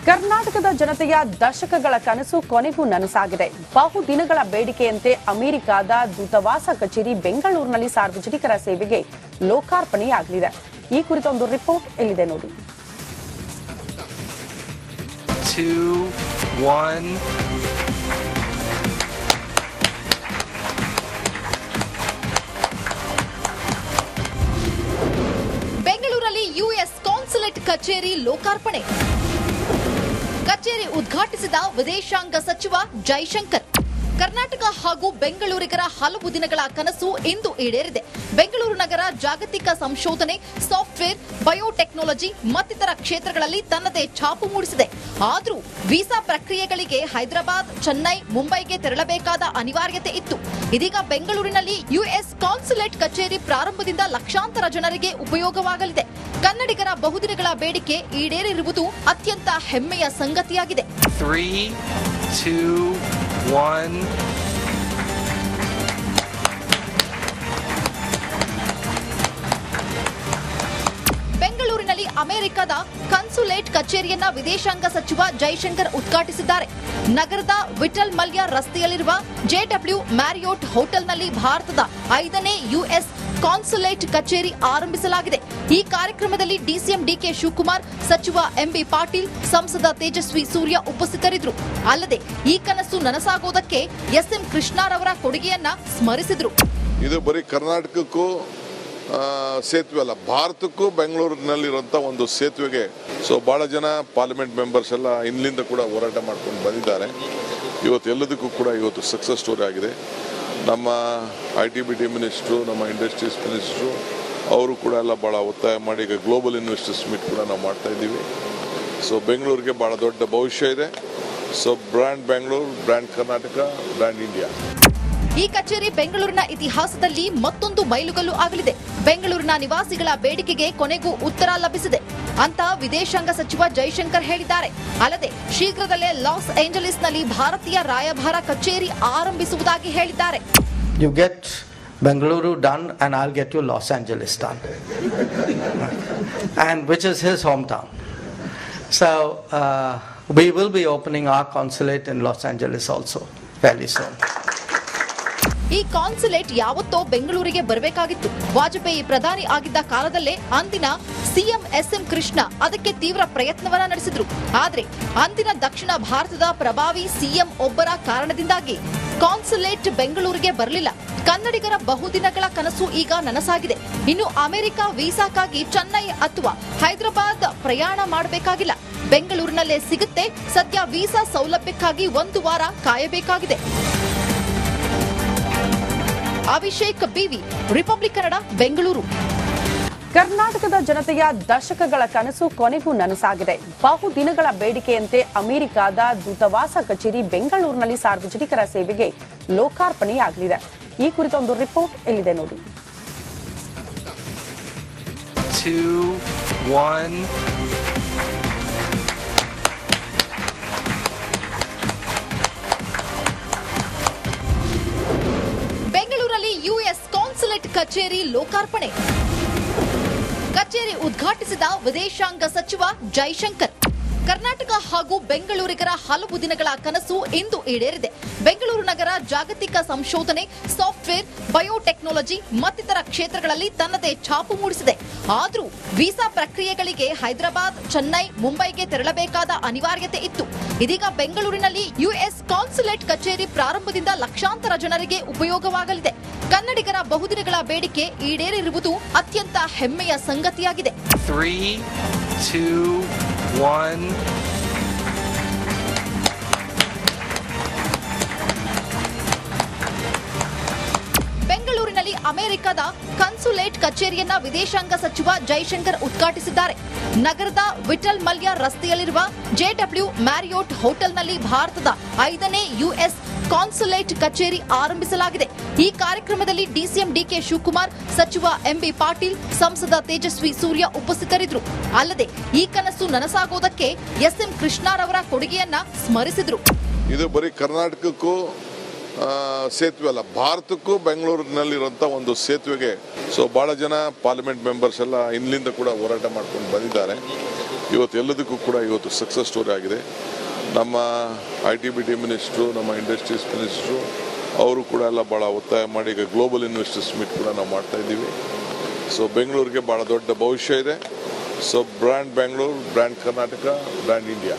ಕರ್ನಾಟಕದ ಜನತೆಯ ದಶಕಗಳ ಕನಸು ಕೊನೆಗೂ ನನಸಾಗಿದೆ. ಬಹುದಿನಗಳ ಬೇಡಿಕೆಯಂತೆ ಅಮೆರಿಕದ ದೂತಾವಾಸ ಕಚೇರಿ ಬೆಂಗಳೂರಿನಲ್ಲಿ ಸಾರ್ವಜನಿಕರ ಸೇವೆಗೆ ಲೋಕಾರ್ಪಣೆಯಾಗಲಿದೆ. ಈ ಕುರಿತ ಒಂದು ರಿಪೋರ್ಟ್ ಇಲ್ಲಿದೆ ನೋಡಿ. 2, 1 ಬೆಂಗಳೂರಲ್ಲಿ ಯುಎಸ್ ಕಾನ್ಸುಲೇಟ್ ಕಚೇರಿ ಲೋಕಾರ್ಪಣೆ. ಕಚೇರಿ ಉದ್ಘಾಟಿಸಿದ ವಿದೇಶಾಂಗ ಸಚಿವ ಜೈಶಂಕರ್. ಕರ್ನಾಟಕ ಹಾಗೂ ಬೆಂಗಳೂರಿಗರ ಹಲವು ದಿನಗಳ ಕನಸು ಇಂದು ಈಡೇರಿದೆ. ಬೆಂಗಳೂರು ನಗರ ಜಾಗತಿಕ ಸಂಶೋಧನೆ, ಸಾಫ್ಟ್ವೇರ್, ಬಯೋಟೆಕ್ನಾಲಜಿ ಮತ್ತಿತರ ಕ್ಷೇತ್ರಗಳಲ್ಲಿ ತನ್ನದೇ ಛಾಪು ಮೂಡಿಸಿದೆ. ಆದರೂ ವೀಸಾ ಪ್ರಕ್ರಿಯೆಗಳಿಗೆ ಹೈದರಾಬಾದ್, ಚೆನ್ನೈ, ಮುಂಬೈಗೆ ತೆರಳಬೇಕಾದ ಅನಿವಾರ್ಯತೆ ಇತ್ತು. ಇದೀಗ ಬೆಂಗಳೂರಿನಲ್ಲಿ ಯುಎಸ್ ಕಾನ್ಸುಲೇಟ್ ಕಚೇರಿ ಪ್ರಾರಂಭದಿಂದ ಲಕ್ಷಾಂತರ ಜನರಿಗೆ ಉಪಯೋಗವಾಗಲಿದೆ. ಕನ್ನಡಿಗರ ಬಹುದಿನಗಳ ಬೇಡಿಕೆ ಈಡೇರಿರುವುದು ಅತ್ಯಂತ ಹೆಮ್ಮೆಯ ಸಂಗತಿಯಾಗಿದೆ. 3, 2, 1 ಬೆಂಗಳೂರಿನಲ್ಲಿ ಅಮೆರಿಕದ ಕನ್ಸುಲೇಟ್ ಕಚೇರಿಯನ್ನ ವಿದೇಶಾಂಗ ಸಚಿವ ಜೈಶಂಕರ್ ಉದ್ಘಾಟಿಸಿದ್ದಾರೆ. ನಗರದ ವಿಠಲ್ ಮಲ್ಯ ರಸ್ತೆಯಲ್ಲಿರುವ ಜೆಡಬ್ಲ್ಯೂ ಮ್ಯಾರಿಯೋಟ್ ಹೋಟೆಲ್ನಲ್ಲಿ ಭಾರತದ 5ನೇ ಯುಎಸ್ ಕಾನ್ಸುಲೇಟ್ ಕಚೇರಿ ಆರಂಭಿಸಲಾಗಿದೆ. ಈ ಕಾರ್ಯಕ್ರಮದಲ್ಲಿ ಡಿಸಿಎಂ ಡಿಕೆ ಶಿವಕುಮಾರ್, ಸಚಿವ ಎಂಬಿ ಪಾಟೀಲ್, ಸಂಸದ ತೇಜಸ್ವಿ ಸೂರ್ಯ ಉಪಸ್ಥಿತರಿದ್ದರು. ಅಲ್ಲದೆ ಈ ಕನಸು ನನಸಾಗೋದಕ್ಕೆ ಎಸ್ಎಂ ಕೃಷ್ಣರವರ ಕೊಡುಗೆಯನ್ನ ಸ್ಮರಿಸಿದ್ರು. ಇದು ಬರೀ ಕರ್ನಾಟಕಕ್ಕೂ ಸೇತುವೆ ಅಲ್ಲ, ಭಾರತಕ್ಕೂ ಬೆಂಗಳೂರಿನಲ್ಲಿರುವಂಥ ಒಂದು ಸೇತುವೆಗೆ ಬಹಳ ಜನ ಪಾರ್ಲಿಮೆಂಟ್ ಮೆಂಬರ್ಸ್ ಎಲ್ಲ ಇಲ್ಲಿಂದ ಕೂಡ ಹೋರಾಟ ಮಾಡ್ಕೊಂಡು ಬಂದಿದ್ದಾರೆ. ಇವತ್ತು ಎಲ್ಲದಕ್ಕೂ ಕೂಡ ಇವತ್ತು ಸಕ್ಸಸ್ ಸ್ಟೋರಿ ಆಗಿದೆ. ನಮ್ಮ ITBT ಮಿನಿಸ್ಟ್ರು, ನಮ್ಮ ಇಂಡಸ್ಟ್ರೀಸ್ ಮಿನಿಸ್ಟ್ರು ಅವರು ಕೂಡ ಎಲ್ಲ ಭಾಳ ಒತ್ತಾಯ ಮಾಡಿ ಈಗ ಗ್ಲೋಬಲ್ ಇನ್ವೆಸ್ಟರ್ಸ್ ಮೀಟ್ ಕೂಡ ನಾವು ಮಾಡ್ತಾ ಇದ್ದೀವಿ. ಬೆಂಗಳೂರಿಗೆ ಭಾಳ ದೊಡ್ಡ ಭವಿಷ್ಯ ಇದೆ. Brand Bengaluru, brand Karnataka, brand India. ಈ ಕಚೇರಿ ಬೆಂಗಳೂರಿನ ಇತಿಹಾಸದಲ್ಲಿ ಮತ್ತೊಂದು ಮೈಲುಗಲ್ಲು ಆಗಲಿದೆ. ಬೆಂಗಳೂರಿನ ನಿವಾಸಿಗಳ ಬೇಡಿಕೆಗೆ ಕೊನೆಗೂ ಉತ್ತರ ಲಭಿಸಿದೆ ಅಂತ ವಿದೇಶಾಂಗ ಸಚಿವ ಜೈಶಂಕರ್ ಹೇಳಿದ್ದಾರೆ. ಅಲ್ಲದೆ ಶೀಘ್ರದಲ್ಲೇ ಲಾಸ್ ಏಂಜಲೀಸ್ನಲ್ಲಿ ಭಾರತೀಯ ರಾಯಭಾರ ಕಚೇರಿ ಆರಂಭಿಸುವುದಾಗಿ ಹೇಳಿದ್ದಾರೆ. You get Bengaluru done and I'll get you Los Angeles done. And which is his hometown. So we will be opening our consulate in Los Angeles also fairly soon. ಈ ಕಾನ್ಸುಲೇಟ್ ಯಾವತ್ತೋ ಬೆಂಗಳೂರಿಗೆ ಬರಬೇಕಾಗಿತ್ತು. ವಾಜಪೇಯಿ ಪ್ರಧಾನಿ ಆಗಿದ್ದ ಕಾಲದಲ್ಲೇ ಅಂದಿನ ಸಿಎಂ ಎಸ್ಎಂ ಕೃಷ್ಣ ಅದಕ್ಕೆ ತೀವ್ರ ಪ್ರಯತ್ನವನ್ನ ನಡೆಸಿದ್ರು. ಆದ್ರೆ ಅಂದಿನ ದಕ್ಷಿಣ ಭಾರತದ ಪ್ರಭಾವಿ ಸಿಎಂ ಒಬ್ಬರ ಕಾರಣದಿಂದಾಗಿ ಕಾನ್ಸುಲೇಟ್ ಬೆಂಗಳೂರಿಗೆ ಬರಲಿಲ್ಲ. ಕನ್ನಡಿಗರ ಬಹುದಿನಗಳ ಕನಸು ಈಗ ನನಸಾಗಿದೆ. ಇನ್ನು ಅಮೆರಿಕ ವೀಸಾಕ್ಕಾಗಿ ಚೆನ್ನೈ ಅಥವಾ ಹೈದರಾಬಾದ್ ಪ್ರಯಾಣ ಮಾಡಬೇಕಾಗಿಲ್ಲ. ಬೆಂಗಳೂರಿನಲ್ಲೇ ಸಿಗುತ್ತೆ. ಸದ್ಯ ವೀಸಾ ಸೌಲಭ್ಯಕ್ಕಾಗಿ 1 ವಾರ ಕಾಯಬೇಕಾಗಿದೆ. Abhishek BV, Republic Kannada, Bengaluru. ಕರ್ನಾಟಕದ ಜನತೆಯ ದಶಕಗಳ ಕನಸು ಕೊನೆಗೂ ನನಸಾಗಿದೆ. ಬಹುದಿನಗಳ ಬೇಡಿಕೆಯಂತೆ ಅಮೆರಿಕದ ದೂತಾವಾಸ ಕಚೇರಿ ಬೆಂಗಳೂರಿನಲ್ಲಿ ಸಾರ್ವಜನಿಕರ ಸೇವೆಗೆ ಲೋಕಾರ್ಪಣೆಯಾಗಲಿದೆ. ಈ ಕುರಿತ ಒಂದು ರಿಪೋರ್ಟ್ ಇಲ್ಲಿದೆ ನೋಡಿ. 2, 1 ಬೆಂಗಳೂರಲ್ಲಿ ಯುಎಸ್ ಕಾನ್ಸುಲೇಟ್ ಕಚೇರಿ ಲೋಕಾರ್ಪಣೆ. ಕಚೇರಿ ಉದ್ಘಾಟಿಸಿದ ವಿದೇಶಾಂಗ ಸಚಿವ ಜೈಶಂಕರ್. ಕರ್ನಾಟಕ ಹಾಗೂ ಬೆಂಗಳೂರಿಗರ ಹಲವು ದಿನಗಳ ಕನಸು ಇಂದು ಈಡೇರಿದೆ. ಬೆಂಗಳೂರು ನಗರ ಜಾಗತಿಕ ಸಂಶೋಧನೆ, ಸಾಫ್ಟ್ವೇರ್, ಬಯೋಟೆಕ್ನಾಲಜಿ ಮತ್ತಿತರ ಕ್ಷೇತ್ರಗಳಲ್ಲಿ ತನ್ನದೇ ಛಾಪು ಮೂಡಿಸಿದೆ. ಆದರೂ ವೀಸಾ ಪ್ರಕ್ರಿಯೆಗಳಿಗೆ ಹೈದರಾಬಾದ್, ಚೆನ್ನೈ, ಮುಂಬೈಗೆ ತೆರಳಬೇಕಾದ ಅನಿವಾರ್ಯತೆ ಇತ್ತು. ಇದೀಗ ಬೆಂಗಳೂರಿನಲ್ಲಿ ಯುಎಸ್ ಕಾನ್ಸುಲೇಟ್ ಕಚೇರಿ ಪ್ರಾರಂಭದಿಂದ ಲಕ್ಷಾಂತರ ಜನರಿಗೆ ಉಪಯೋಗವಾಗಲಿದೆ. ಕನ್ನಡಿಗರ ಬಹುದಿನಗಳ ಬೇಡಿಕೆ ಈಡೇರಿರುವುದು ಅತ್ಯಂತ ಹೆಮ್ಮೆಯ ಸಂಗತಿಯಾಗಿದೆ. 3, 2, 1 ಬೆಂಗಳೂರಿನಲ್ಲಿ ಅಮೆರಿಕದ ಕನ್ಸುಲೇಟ್ ಕಚೇರಿಯನ್ನ ವಿದೇಶಾಂಗ ಸಚಿವ ಜೈಶಂಕರ್ ಉದ್ಘಾಟಿಸಿದ್ದಾರೆ. ನಗರದ ವಿಠಲ್ ಮಲ್ಯ ರಸ್ತೆಯಲ್ಲಿರುವ ಜೆಡಬ್ಲ್ಯೂ ಮ್ಯಾರಿಯೋಟ್ ಹೋಟೆಲ್ನಲ್ಲಿ ಭಾರತದ 5ನೇ ಯುಎಸ್ ಕಾನ್ಸುಲೇಟ್ ಕಚೇರಿ ಆರಂಭಿಸಲಾಗಿದೆ. ಈ ಕಾರ್ಯಕ್ರಮದಲ್ಲಿ ಡಿಸಿಎಂ ಡಿಕೆ ಶಿವಕುಮಾರ್, ಸಚಿವ ಎಂಬಿ ಪಾಟೀಲ್, ಸಂಸದ ತೇಜಸ್ವಿ ಸೂರ್ಯ ಉಪಸ್ಥಿತರಿದ್ದರು. ಅಲ್ಲದೆ ಈ ಕನಸು ನನಸಾಗೋದಕ್ಕೆ ಎಸ್ಎಂ ಕೃಷ್ಣರವರ ಕೊಡುಗೆಯನ್ನ ಸ್ಮರಿಸಿದ್ರು. ಇದು ಬರೀ ಕರ್ನಾಟಕಕ್ಕೂ ಸೇತುವೆ ಅಲ್ಲ, ಭಾರತಕ್ಕೂ ಬೆಂಗಳೂರಿನಲ್ಲಿರುವಂಥ ಒಂದು ಸೇತುವೆಗೆ ಬಹಳ ಜನ ಪಾರ್ಲಿಮೆಂಟ್ ಮೆಂಬರ್ಸ್ ಎಲ್ಲ ಇಲ್ಲಿಂದ ಕೂಡ ಹೋರಾಟ ಮಾಡ್ಕೊಂಡು ಬಂದಿದ್ದಾರೆ. ಇವತ್ತು ಎಲ್ಲದಕ್ಕೂ ಕೂಡ ಇವತ್ತು ಸಕ್ಸಸ್ ಸ್ಟೋರಿ ಆಗಿದೆ. ನಮ್ಮ ITBT ಮಿನಿಸ್ಟ್ರು, ನಮ್ಮ ಇಂಡಸ್ಟ್ರೀಸ್ ಮಿನಿಸ್ಟ್ರು ಅವರು ಕೂಡ ಎಲ್ಲ ಭಾಳ ಒತ್ತಾಯ ಮಾಡಿ ಈಗ ಗ್ಲೋಬಲ್ ಇನ್ವೆಸ್ಟರ್ಸ್ ಮೀಟ್ ಕೂಡ ನಾವು ಮಾಡ್ತಾ ಇದ್ದೀವಿ. ಸೊ ಬೆಂಗಳೂರಿಗೆ ಭಾಳ ದೊಡ್ಡ ಭವಿಷ್ಯ ಇದೆ. So brand Bengaluru, brand Karnataka, brand India.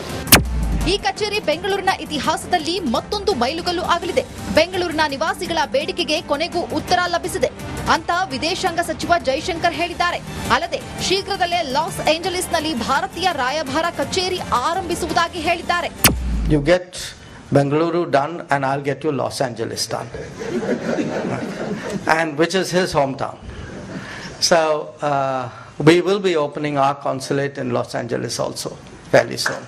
ಈ ಕಚೇರಿ ಬೆಂಗಳೂರಿನ ಇತಿಹಾಸದಲ್ಲಿ ಮತ್ತೊಂದು ಮೈಲುಗಲ್ಲು ಆಗಲಿದೆ. ಬೆಂಗಳೂರಿನ ನಿವಾಸಿಗಳ ಬೇಡಿಕೆಗೆ ಕೊನೆಗೂ ಉತ್ತರ ಲಭಿಸಿದೆ ಅಂತ ವಿದೇಶಾಂಗ ಸಚಿವ ಜೈಶಂಕರ್ ಹೇಳಿದ್ದಾರೆ. ಅಲ್ಲದೆ ಶೀಘ್ರದಲ್ಲೇ ಲಾಸ್ ಏಂಜಲೀಸ್ನಲ್ಲಿ ಭಾರತೀಯ ರಾಯಭಾರ ಕಚೇರಿ ಆರಂಭಿಸುವುದಾಗಿ ಹೇಳಿದ್ದಾರೆ. You get Bengaluru done and I'll get you Los Angeles done. And which is his hometown. So we will be opening our consulate in Los Angeles also fairly soon.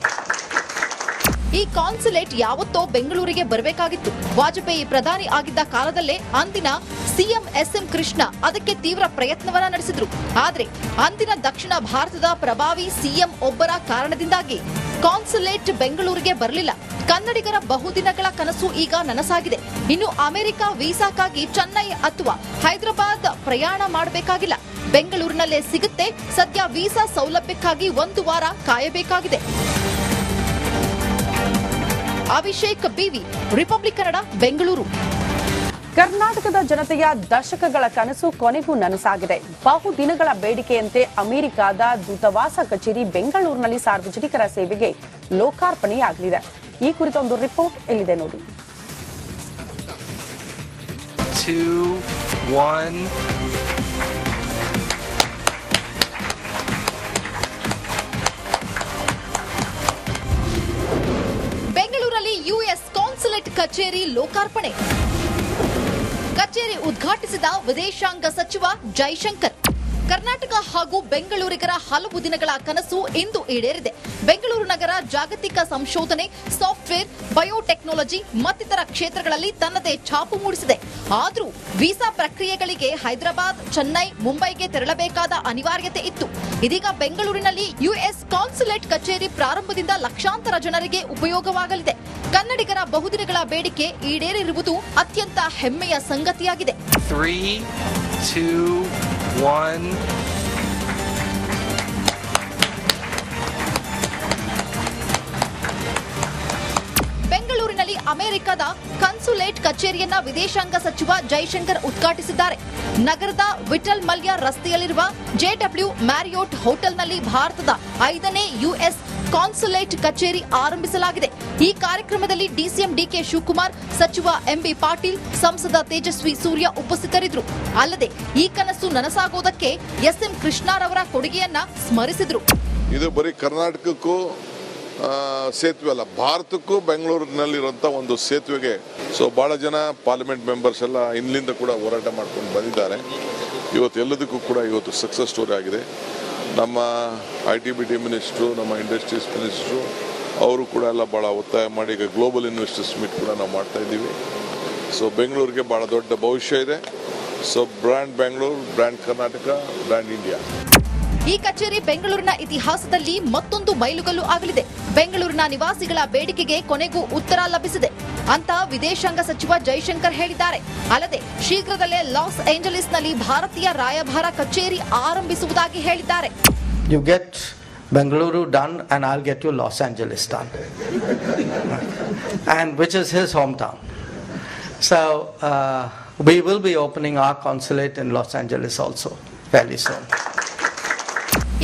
ಈ ಕಾನ್ಸುಲೇಟ್ ಯಾವತ್ತೋ ಬೆಂಗಳೂರಿಗೆ ಬರಬೇಕಾಗಿತ್ತು. ವಾಜಪೇಯಿ ಪ್ರಧಾನಿ ಆಗಿದ್ದ ಕಾಲದಲ್ಲೇ ಅಂದಿನ ಸಿಎಂ SM ಕೃಷ್ಣ ಅದಕ್ಕೆ ತೀವ್ರ ಪ್ರಯತ್ನವನ್ನ ನಡೆಸಿದ್ರು. ಆದ್ರೆ ಅಂದಿನ ದಕ್ಷಿಣ ಭಾರತದ ಪ್ರಭಾವಿ ಸಿಎಂ ಒಬ್ಬರ ಕಾರಣದಿಂದಾಗಿ ಕಾನ್ಸುಲೇಟ್ ಬೆಂಗಳೂರಿಗೆ ಬರಲಿಲ್ಲ. ಕನ್ನಡಿಗರ ಬಹುದಿನಗಳ ಕನಸು ಈಗ ನನಸಾಗಿದೆ. ಇನ್ನು ಅಮೆರಿಕ ವೀಸಾಕ್ಕಾಗಿ ಚೆನ್ನೈ ಅಥವಾ ಹೈದರಾಬಾದ್ ಪ್ರಯಾಣ ಮಾಡಬೇಕಾಗಿಲ್ಲ. ಬೆಂಗಳೂರಿನಲ್ಲೇ ಸಿಗುತ್ತೆ. ಸದ್ಯ ವೀಸಾ ಸೌಲಭ್ಯಕ್ಕಾಗಿ 1 ವಾರ ಕಾಯಬೇಕಾಗಿದೆ. Abhishek BV, Republic Kannada, Bengaluru. ಕರ್ನಾಟಕದ ಜನತೆಯ ದಶಕಗಳ ಕನಸು ಕೊನೆಗೂ ನನಸಾಗಿದೆ. ಬಹುದಿನಗಳ ಬೇಡಿಕೆಯಂತೆ ಅಮೆರಿಕದ ದೂತಾವಾಸ ಕಚೇರಿ ಬೆಂಗಳೂರಿನಲ್ಲಿ ಸಾರ್ವಜನಿಕರ ಸೇವೆಗೆ ಲೋಕಾರ್ಪಣೆಯಾಗಲಿದೆ. ಈ ಕುರಿತ ಒಂದು ರಿಪೋರ್ಟ್ ಎಲ್ಲಿದೆ ನೋಡಿ. 2, 1. ಬೆಂಗಳೂರಲ್ಲಿ US ಕಾನ್ಸುಲೇಟ್ ಕಚೇರಿ ಲೋಕಾರ್ಪಣೆ. ಕಚೇರಿ ಉದ್ಘಾಟಿಸಿದ ವಿದೇಶಾಂಗ ಸಚಿವ ಜೈಶಂಕರ್. ಕರ್ನಾಟಕ ಹಾಗೂ ಬೆಂಗಳೂರಿಗರ ಹಲವು ದಿನಗಳ ಕನಸು ಇಂದು ಈಡೇರಿದೆ. ಬೆಂಗಳೂರು ನಗರ ಜಾಗತಿಕ ಸಂಶೋಧನೆ, ಸಾಫ್ಟ್ವೇರ್, ಬಯೋಟೆಕ್ನಾಲಜಿ ಮತ್ತಿತರ ಕ್ಷೇತ್ರಗಳಲ್ಲಿ ತನ್ನದೇ ಛಾಪು ಮೂಡಿಸಿದೆ. ಆದರೂ ವೀಸಾ ಪ್ರಕ್ರಿಯೆಗಳಿಗೆ ಹೈದರಾಬಾದ್, ಚೆನ್ನೈ, ಮುಂಬೈಗೆ ತೆರಳಬೇಕಾದ ಅನಿವಾರ್ಯತೆ ಇತ್ತು. ಇದೀಗ ಬೆಂಗಳೂರಿನಲ್ಲಿ US ಕಾನ್ಸುಲೇಟ್ ಕಚೇರಿ ಪ್ರಾರಂಭದಿಂದ ಲಕ್ಷಾಂತರ ಜನರಿಗೆ ಉಪಯೋಗವಾಗಲಿದೆ. ಕನ್ನಡಿಗರ ಬಹುದಿನಗಳ ಬೇಡಿಕೆ ಈಡೇರಿರುವುದು ಅತ್ಯಂತ ಹೆಮ್ಮೆಯ ಸಂಗತಿಯಾಗಿದೆ. 3, 2, 1. ಬೆಂಗಳೂರಿನಲ್ಲಿ ಅಮೆರಿಕದ ಕನ್ಸುಲೇಟ್ ಕಚೇರಿಯನ್ನ ವಿದೇಶಾಂಗ ಸಚಿವ ಜೈಶಂಕರ್ ಉದ್ಘಾಟಿಸಿದ್ದಾರೆ. ನಗರದ ವಿಠಲ್ ಮಲ್ಯ ರಸ್ತೆಯಲ್ಲಿರುವ JW ಮ್ಯಾರಿಯೋಟ್ ಹೋಟೆಲ್ನಲ್ಲಿ ಭಾರತದ 5ನೇ US ಕಾನ್ಸುಲೇಟ್ ಕಚೇರಿ ಆರಂಭಿಸಲಾಗಿದೆ. ಈ ಕಾರ್ಯಕ್ರಮದಲ್ಲಿ DCM DK ಶಿವಕುಮಾರ್, ಸಚಿವ MB ಪಾಟೀಲ್, ಸಂಸದ ತೇಜಸ್ವಿ ಸೂರ್ಯ ಉಪಸ್ಥಿತರಿದ್ದರು. ಅಲ್ಲದೆ ಈ ಕನಸು ನನಸಾಗೋದಕ್ಕೆ SM ಕೃಷ್ಣರವರ ಕೊಡುಗೆಯನ್ನ ಸ್ಮರಿಸಿದ್ರು. ಇದು ಬರೀ ಕರ್ನಾಟಕಕ್ಕೂ ಸೇತುವೆ ಅಲ್ಲ, ಭಾರತಕ್ಕೂ ಬೆಂಗಳೂರಿನಲ್ಲಿರುವಂಥ ಒಂದು ಸೇತುವೆಗೆ ಸೊ ಭಾಳ ಜನ ಪಾರ್ಲಿಮೆಂಟ್ ಮೆಂಬರ್ಸ್ ಎಲ್ಲ ಇಲ್ಲಿಂದ ಕೂಡ ಹೋರಾಟ ಮಾಡ್ಕೊಂಡು ಬಂದಿದ್ದಾರೆ. ಇವತ್ತು ಎಲ್ಲದಕ್ಕೂ ಕೂಡ ಇವತ್ತು ಸಕ್ಸಸ್ ಸ್ಟೋರಿ ಆಗಿದೆ. ನಮ್ಮ ITBT ಮಿನಿಸ್ಟ್ರು, ನಮ್ಮ ಇಂಡಸ್ಟ್ರೀಸ್ ಮಿನಿಸ್ಟ್ರು ಅವರು ಕೂಡ ಎಲ್ಲ ಭಾಳ ಒತ್ತಾಯ ಮಾಡಿ ಈಗ ಗ್ಲೋಬಲ್ ಇನ್ವೆಸ್ಟರ್ಸ್ ಮೀಟ್ ಕೂಡ ನಾವು ಮಾಡ್ತಾ ಇದ್ದೀವಿ. ಸೊ ಬೆಂಗಳೂರಿಗೆ ಭಾಳ ದೊಡ್ಡ ಭವಿಷ್ಯ ಇದೆ. So brand Bengaluru, brand Karnataka, brand India. ಈ ಕಚೇರಿ ಬೆಂಗಳೂರಿನ ಇತಿಹಾಸದಲ್ಲಿ ಮತ್ತೊಂದು ಮೈಲುಗಲ್ಲು ಆಗಲಿದೆ. ಬೆಂಗಳೂರಿನ ನಿವಾಸಿಗಳ ಬೇಡಿಕೆಗೆ ಕೊನೆಗೂ ಉತ್ತರ ಲಭಿಸಿದೆ ಅಂತ ವಿದೇಶಾಂಗ ಸಚಿವ ಜೈಶಂಕರ್ ಹೇಳಿದ್ದಾರೆ. ಅಲ್ಲದೆ ಶೀಘ್ರದಲ್ಲೇ ಲಾಸ್ ಏಂಜಲೀಸ್ನಲ್ಲಿ ಭಾರತೀಯ ರಾಯಭಾರ ಕಚೇರಿ ಆರಂಭಿಸುವುದಾಗಿ ಹೇಳಿದ್ದಾರೆ. You get Bengaluru done and I'll get you Los Angeles done. And which is his hometown. So we will be opening our consulate in Los Angeles also fairly soon.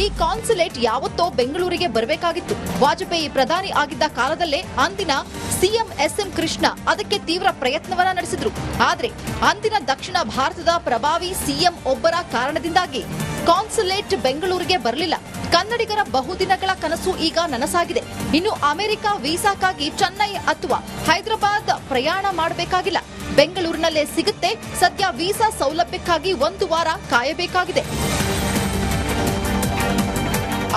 ಈ ಕಾನ್ಸುಲೇಟ್ ಯಾವತ್ತೋ ಬೆಂಗಳೂರಿಗೆ ಬರಬೇಕಾಗಿತ್ತು. ವಾಜಪೇಯಿ ಪ್ರಧಾನಿ ಆಗಿದ್ದ ಕಾಲದಲ್ಲೇ ಅಂದಿನ ಸಿಎಂ SM ಕೃಷ್ಣ ಅದಕ್ಕೆ ತೀವ್ರ ಪ್ರಯತ್ನವನ್ನ ನಡೆಸಿದ್ರು. ಆದ್ರೆ ಅಂದಿನ ದಕ್ಷಿಣ ಭಾರತದ ಪ್ರಭಾವಿ ಸಿಎಂ ಒಬ್ಬರ ಕಾರಣದಿಂದಾಗಿ ಕಾನ್ಸುಲೇಟ್ ಬೆಂಗಳೂರಿಗೆ ಬರಲಿಲ್ಲ. ಕನ್ನಡಿಗರ ಬಹುದಿನಗಳ ಕನಸು ಈಗ ನನಸಾಗಿದೆ. ಇನ್ನು ಅಮೆರಿಕ ವೀಸಾಕ್ಕಾಗಿ ಚೆನ್ನೈ ಅಥವಾ ಹೈದರಾಬಾದ್ ಪ್ರಯಾಣ ಮಾಡಬೇಕಾಗಿಲ್ಲ. ಬೆಂಗಳೂರಿನಲ್ಲೇ ಸಿಗುತ್ತೆ. ಸದ್ಯ ವೀಸಾ ಸೌಲಭ್ಯಕ್ಕಾಗಿ 1 ವಾರ ಕಾಯಬೇಕಾಗಿದೆ.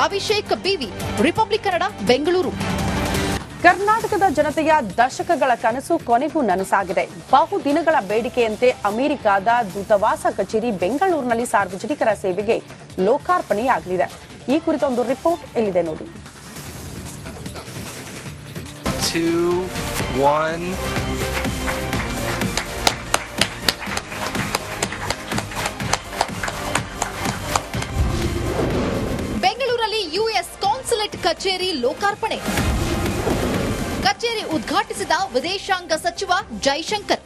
Abhishek BV, Republic Kannada, Bengaluru. ಕರ್ನಾಟಕದ ಜನತೆಯ ದಶಕಗಳ ಕನಸು ಕೊನೆಗೂ ನನಸಾಗಿದೆ. ಬಹುದಿನಗಳ ಬೇಡಿಕೆಯಂತೆ ಅಮೆರಿಕದ ದೂತಾವಾಸ ಕಚೇರಿ ಬೆಂಗಳೂರಿನಲ್ಲಿ ಸಾರ್ವಜನಿಕರ ಸೇವೆಗೆ ಲೋಕಾರ್ಪಣೆಯಾಗಲಿದೆ. ಈ ಕುರಿತ ಒಂದು ರಿಪೋರ್ಟ್ ಎಲ್ಲಿದೆ ನೋಡಿ. 2, 1. ಬೆಂಗಳೂರಲ್ಲಿ US ಕಾನ್ಸುಲೇಟ್ ಕಚೇರಿ ಲೋಕಾರ್ಪಣೆ. ಕಚೇರಿ ಉದ್ಘಾಟಿಸಿದ ವಿದೇಶಾಂಗ ಸಚಿವ ಜೈಶಂಕರ್.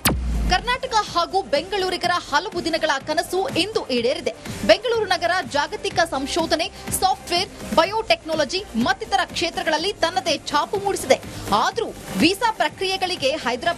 ಕರ್ನಾಟಕ ಹಾಗೂ ಬೆಂಗಳೂರಿಗರ ಹಲವು ದಿನಗಳ ಕನಸು ಇಂದು ಈಡೇರಿದೆ. ಬೆಂಗಳೂರು ನಗರ ಜಾಗತಿಕ ಸಂಶೋಧನೆ, ಸಾಫ್ಟ್ವೇರ್, ಬಯೋಟೆಕ್ನಾಲಜಿ ಮತ್ತಿತರ ಕ್ಷೇತ್ರಗಳಲ್ಲಿ ತನ್ನದೇ ಛಾಪು ಮೂಡಿಸಿದೆ. ಆದರೂ ವೀಸಾ ಪ್ರಕ್ರಿಯೆಗಳಿಗೆ ಹೈದರಾಬಾದ್